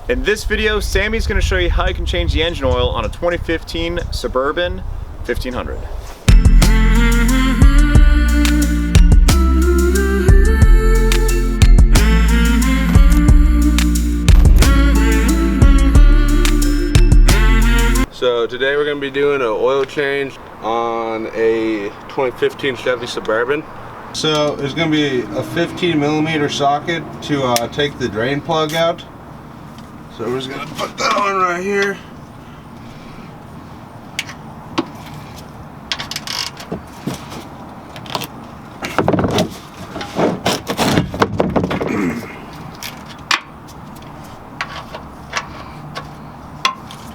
In this video, Sammy's going to show you how you can change the engine oil on a 2015 Suburban 1500. So today we're going to be doing an oil change on a 2015 Chevy Suburban. So it's going to be a 15mm socket to take the drain plug out. So we're just going to put that on right here.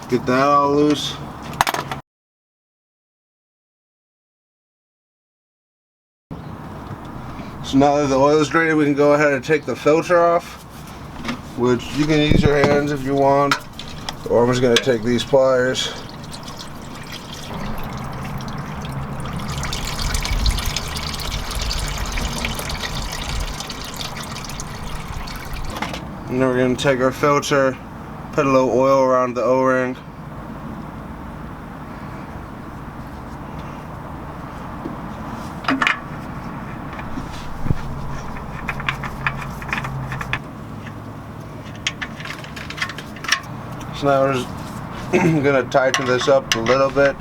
Get that all loose. So now that the oil is drained, we can go ahead and take the filter off, which you can use your hands if you want, or I'm just going to take these pliers. And then we're going to take our filter, put a little oil around the O-ring. So now we're just going to tighten this up a little bit.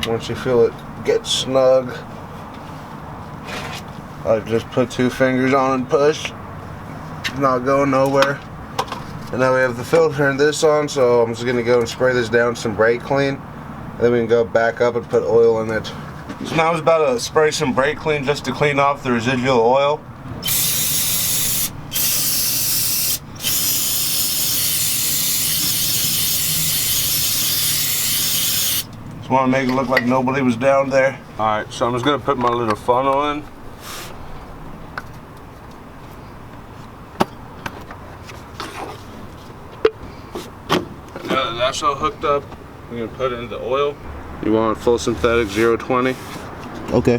Once you feel it get snug, I just put 2 fingers on and push. It's not going nowhere. And now we have the filter and this on, so I'm just going to go and spray this down some brake clean. And then we can go back up and put oil in it. So now I was about to spray some brake clean just to clean off the residual oil. Just want to make it look like nobody was down there. Alright, so I'm just going to put my little funnel in. Now that that's all hooked up, we're going to put in the oil. You want full synthetic 020? Okay.